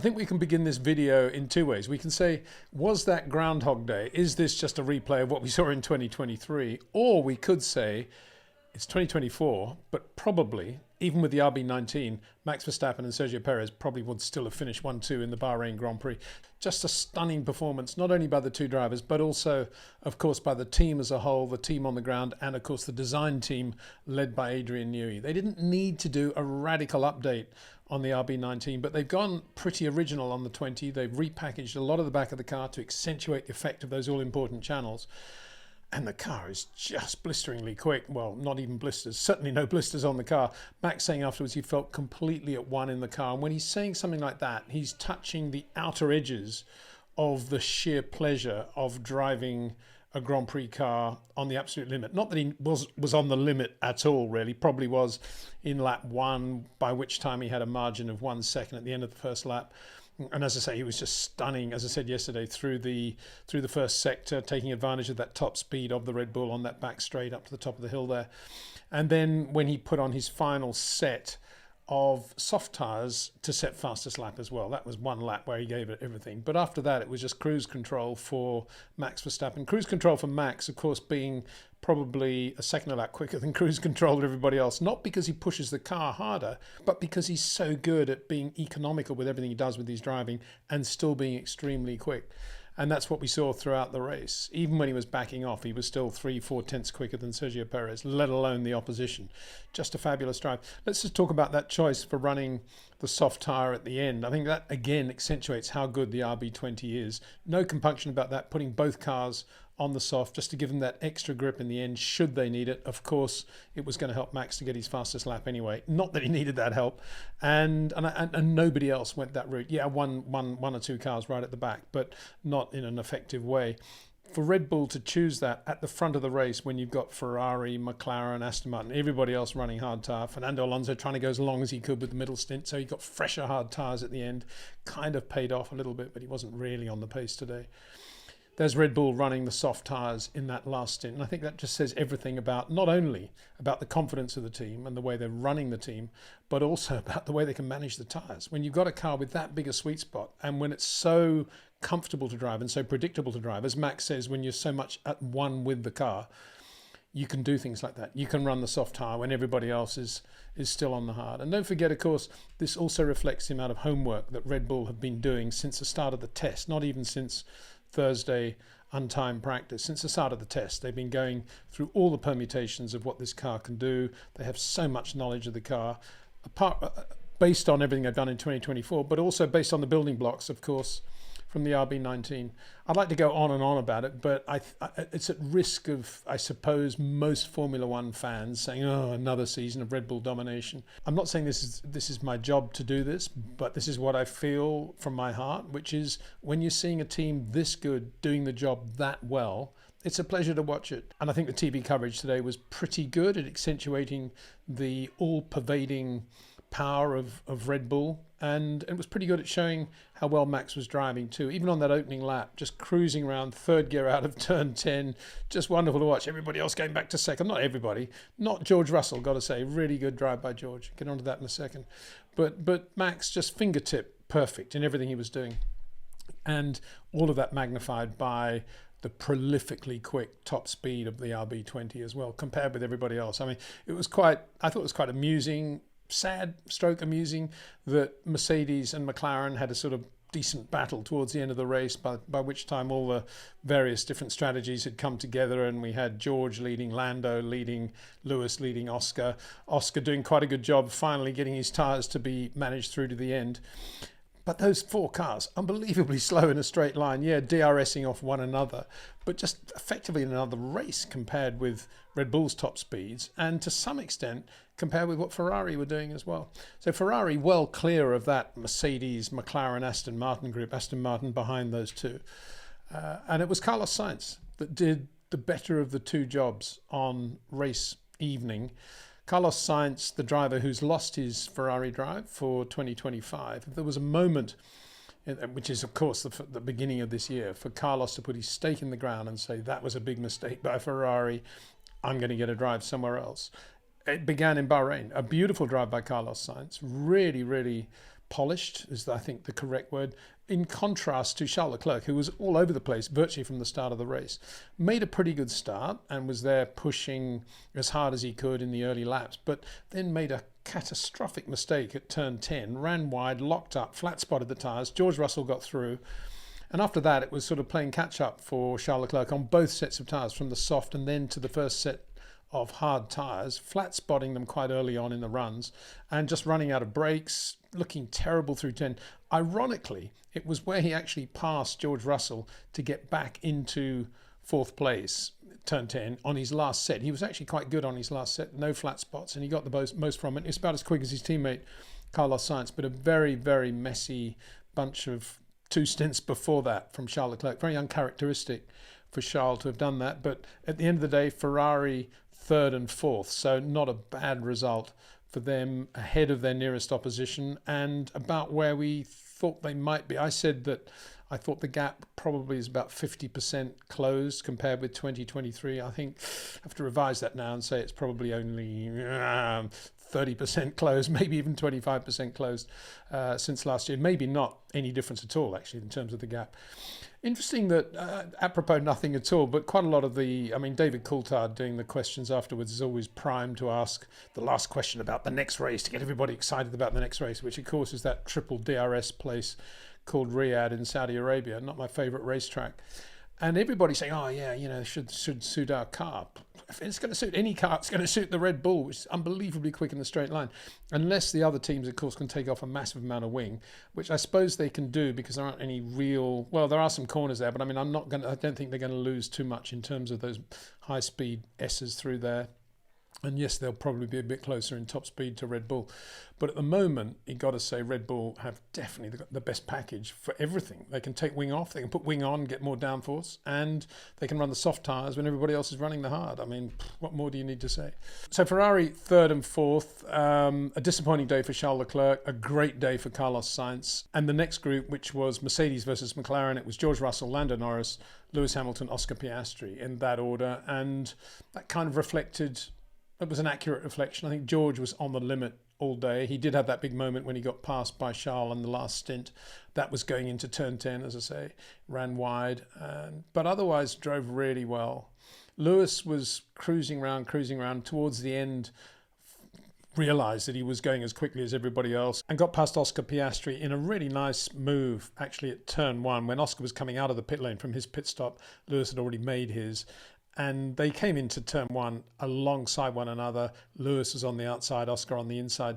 think we can begin this video in two ways. We can say, was that Groundhog Day? Is this just a replay of what we saw in 2023? Or we could say, it's 2024, but probably, even with the RB19, Max Verstappen and Sergio Perez probably would still have finished 1-2 in the Bahrain Grand Prix. Just a stunning performance, not only by the two drivers, but also, of course, by the team as a whole, the team on the ground, and, of course, the design team led by Adrian Newey. They didn't need to do a radical update on the RB19, but they've gone pretty original on the 20. They've repackaged a lot of the back of the car to accentuate the effect of those all-important channels. And the car is just blisteringly quick. Well, not even blisters, certainly no blisters on the car. Max saying afterwards he felt completely at one in the car. And when he's saying something like that, he's touching the outer edges of the sheer pleasure of driving a Grand Prix car on the absolute limit. Not that he was on the limit at all, really. Probably was in lap 1, by which time he had a margin of 1 second at the end of the first lap. And as I say, he was just stunning, as I said yesterday, through the first sector, taking advantage of that top speed of the Red Bull on that back straight up to the top of the hill there. And then when he put on his final set of soft tyres to set fastest lap as well, that was one lap where he gave it everything. But after that, it was just cruise control for Max Verstappen. Cruise control for Max, of course, being probably a second a lap quicker than cruise control to everybody else, not because he pushes the car harder, but because he's so good at being economical with everything he does with his driving and still being extremely quick. And that's what we saw throughout the race. Even when he was backing off, he was still 3-4 tenths quicker than Sergio Perez, let alone the opposition. Just a fabulous drive. Let's just talk about that choice for running the soft tyre at the end. I think that, again, accentuates how good the RB20 is. No compunction about that, putting both cars on the soft just to give them that extra grip in the end should they need it. Of course, it was going to help Max to get his fastest lap anyway. Not that he needed that help. And nobody else went that route. Yeah, one or two cars right at the back, but not in an effective way. For Red Bull to choose that at the front of the race when you've got Ferrari, McLaren, Aston Martin, everybody else running hard tyre, Fernando Alonso trying to go as long as he could with the middle stint, so he got fresher hard tyres at the end, kind of paid off a little bit, but he wasn't really on the pace today. There's Red Bull running the soft tyres in that last stint. And I think that just says everything about, not only about the confidence of the team and the way they're running the team, but also about the way they can manage the tyres. When you've got a car with that big a sweet spot, and when it's so comfortable to drive and so predictable to drive, as Max says, when you're so much at one with the car, you can do things like that. You can run the soft tyre when everybody else is still on the hard. And don't forget, of course, this also reflects the amount of homework that Red Bull have been doing since the start of the test, not even since Thursday untimed practice. Since the start of the test, they've been going through all the permutations of what this car can do. They have so much knowledge of the car, based on everything they've done in 2024, but also based on the building blocks, of course, from the RB19. I'd like to go on and on about it, but it's at risk of, I suppose, most Formula One fans saying, oh, another season of Red Bull domination. I'm not saying this is my job to do this, but this is what I feel from my heart, which is when you're seeing a team this good doing the job that well, it's a pleasure to watch it. And I think the TV coverage today was pretty good at accentuating the all-pervading power of Red Bull, and it was pretty good at showing how well Max was driving too, even on that opening lap, just cruising around third gear out of turn 10. Just wonderful to watch. Everybody else going back to second. Not everybody, not George Russell, got to say, really good drive by George. Get onto that in a second, but Max just fingertip perfect in everything he was doing, and all of that magnified by the prolifically quick top speed of the RB20 as well, compared with everybody else. I mean, I thought it was quite amusing, sad stroke amusing, that Mercedes and McLaren had a sort of decent battle towards the end of the race, by which time all the various different strategies had come together, and we had George leading, Lando leading, Lewis leading Oscar doing quite a good job finally getting his tyres to be managed through to the end. But those four cars, unbelievably slow in a straight line, yeah, DRSing off one another, but just effectively in another race compared with Red Bull's top speeds, and to some extent compared with what Ferrari were doing as well. So Ferrari well clear of that Mercedes, McLaren, Aston Martin group, Aston Martin behind those two. And it was Carlos Sainz that did the better of the two jobs on race evening. Carlos Sainz, the driver who's lost his Ferrari drive for 2025, if there was a moment, which is of course the beginning of this year, for Carlos to put his stake in the ground and say, that was a big mistake by Ferrari, I'm going to get a drive somewhere else. It began in Bahrain, a beautiful drive by Carlos Sainz, really, really polished, is I think the correct word, in contrast to Charles Leclerc, who was all over the place virtually from the start of the race. Made a pretty good start and was there pushing as hard as he could in the early laps, but then made a catastrophic mistake at turn 10, ran wide, locked up, flat spotted the tyres. George Russell got through. And after that, it was sort of playing catch up for Charles Leclerc on both sets of tyres, from the soft and then to the first set of hard tyres, flat spotting them quite early on in the runs and just running out of brakes, looking terrible through 10. Ironically, it was where he actually passed George Russell to get back into fourth place, turn 10, on his last set. He was actually quite good on his last set, no flat spots, and he got the most from it. It's about as quick as his teammate Carlos Sainz, but a very, very messy bunch of 2 stints before that from Charles Leclerc. Very uncharacteristic for Charles to have done that, but at the end of the day, Ferrari 3rd and 4th, so not a bad result for them, ahead of their nearest opposition and about where we thought they might be. I said that I thought the gap probably is about 50% closed compared with 2023. I think I have to revise that now and say it's probably only 30% closed, maybe even 25% closed since last year. Maybe not any difference at all, actually, in terms of the gap. Interesting that, apropos nothing at all, but quite a lot of David Coulthard doing the questions afterwards is always primed to ask the last question about the next race, to get everybody excited about the next race, which of course is that triple DRS place called Riyadh in Saudi Arabia, not my favourite racetrack. And everybody's saying, oh yeah, should suit our car. If it's going to suit any car, it's going to suit the Red Bull, which is unbelievably quick in the straight line. Unless the other teams, of course, can take off a massive amount of wing, which I suppose they can do because there aren't any real, well, there are some corners there, but I don't think they're going to lose too much in terms of those high-speed S's through there. And yes, they'll probably be a bit closer in top speed to Red Bull. But at the moment, you've got to say Red Bull have definitely the best package for everything. They can take wing off, they can put wing on, get more downforce, and they can run the soft tyres when everybody else is running the hard. I mean, what more do you need to say? So Ferrari 3rd and 4th, a disappointing day for Charles Leclerc, a great day for Carlos Sainz. And the next group, which was Mercedes versus McLaren, it was George Russell, Lando Norris, Lewis Hamilton, Oscar Piastri, in that order. And that kind of reflected... It was an accurate reflection. I think George was on the limit all day. He did have that big moment when he got passed by Charles in the last stint. That was going into turn 10, as I say, ran wide, but otherwise drove really well. Lewis was cruising around towards the end, realised that he was going as quickly as everybody else and got past Oscar Piastri in a really nice move, actually at turn 1. When Oscar was coming out of the pit lane from his pit stop, Lewis had already made his. And they came into turn 1 alongside one another. Lewis was on the outside, Oscar on the inside.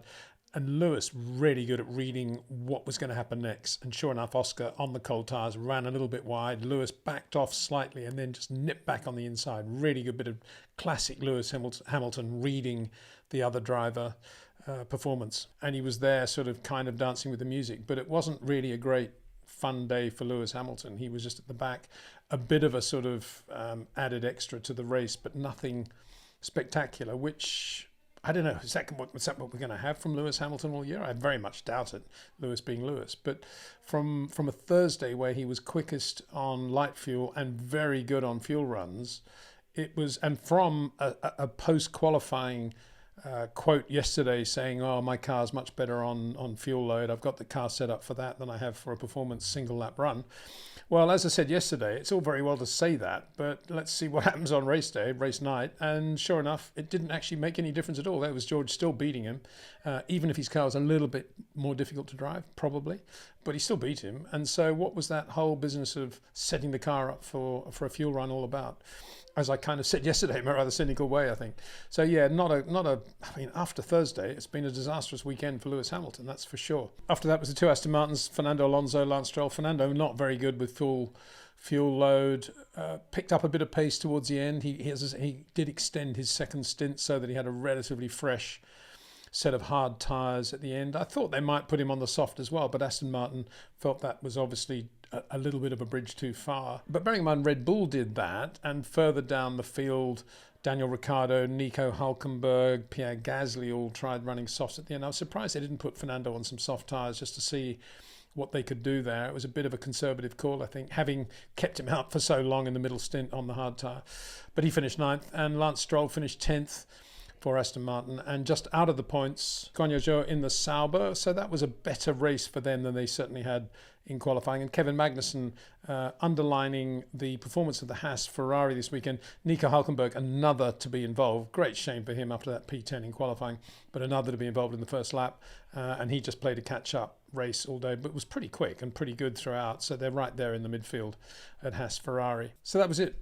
And Lewis really good at reading what was going to happen next. And sure enough, Oscar on the cold tyres ran a little bit wide. Lewis backed off slightly and then just nipped back on the inside. Really good bit of classic Lewis Hamilton reading the other driver performance. And he was there sort of kind of dancing with the music. But it wasn't really a great fun day for Lewis Hamilton. He was just at the back, a bit of a sort of added extra to the race, but nothing spectacular, which I don't know, is that what we're going to have from Lewis Hamilton all year? I very much doubt it, Lewis being Lewis. But from a Thursday where he was quickest on light fuel and very good on fuel runs, it was, and from a post-qualifying quote yesterday saying, oh, my car's much better on fuel load. I've got the car set up for that than I have for a performance single lap run. Well, as I said yesterday, it's all very well to say that, but let's see what happens on race day, race night. And sure enough, it didn't actually make any difference at all. That was George still beating him, even if his car was a little bit more difficult to drive, probably, but he still beat him. And so what was that whole business of setting the car up for a fuel run all about? As I kind of said yesterday in a rather cynical way, I think. So yeah, after Thursday, it's been a disastrous weekend for Lewis Hamilton, that's for sure. After that was the 2 Aston Martins, Fernando Alonso, Lance Stroll. Fernando not very good with full fuel load, picked up a bit of pace towards the end. He did extend his second stint so that he had a relatively fresh set of hard tyres at the end. I thought they might put him on the soft as well, but Aston Martin felt that was obviously a little bit of a bridge too far. But bearing in mind, Red Bull did that, and further down the field, Daniel Ricciardo, Nico Hülkenberg, Pierre Gasly all tried running softs at the end. I was surprised they didn't put Fernando on some soft tyres just to see what they could do there. It was a bit of a conservative call, I think, having kept him out for so long in the middle stint on the hard tyre. But he finished 9th, and Lance Stroll finished 10th. for Aston Martin. And just out of the points, Guanyu Zhou in the Sauber. So that was a better race for them than they certainly had in qualifying. And Kevin Magnussen underlining the performance of the Haas Ferrari this weekend. Nico Hülkenberg, another to be involved. Great shame for him after that P10 in qualifying, but another to be involved in the first lap. And he just played a catch-up race all day, but was pretty quick and pretty good throughout. So they're right there in the midfield at Haas Ferrari. So that was it.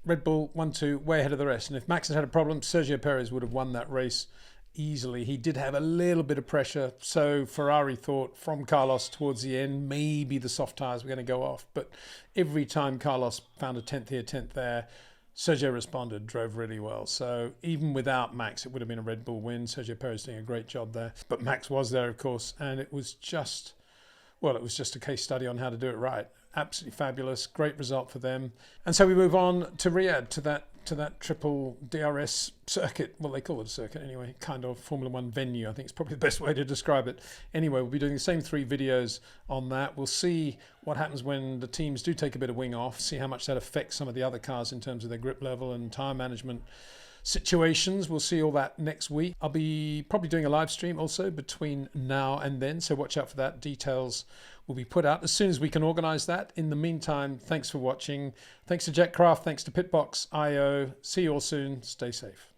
Red Bull 1-2, way ahead of the rest. And if Max had had a problem, Sergio Perez would have won that race easily. He did have a little bit of pressure, so Ferrari thought from Carlos towards the end, maybe the soft tyres were going to go off. But every time Carlos found a 10th here, 10th there, Sergio responded, drove really well. So even without Max, it would have been a Red Bull win. Sergio Perez doing a great job there. But Max was there, of course, and it was just a case study on how to do it right. Absolutely fabulous, great result for them. And so we move on to Riyadh, to that triple DRS circuit. Well, they call it a circuit anyway, kind of Formula One venue. I think it's probably the best way to describe it. Anyway, we'll be doing the same 3 videos on that. We'll see what happens when the teams do take a bit of wing off, see how much that affects some of the other cars in terms of their grip level and tyre management situations. We'll see all that next week. I'll be probably doing a live stream also between now and then, so watch out for that. Details will be put out as soon as we can organise that. In the meantime, thanks for watching. Thanks to Jetcraft, thanks to Pitbox.io. See you all soon. Stay safe.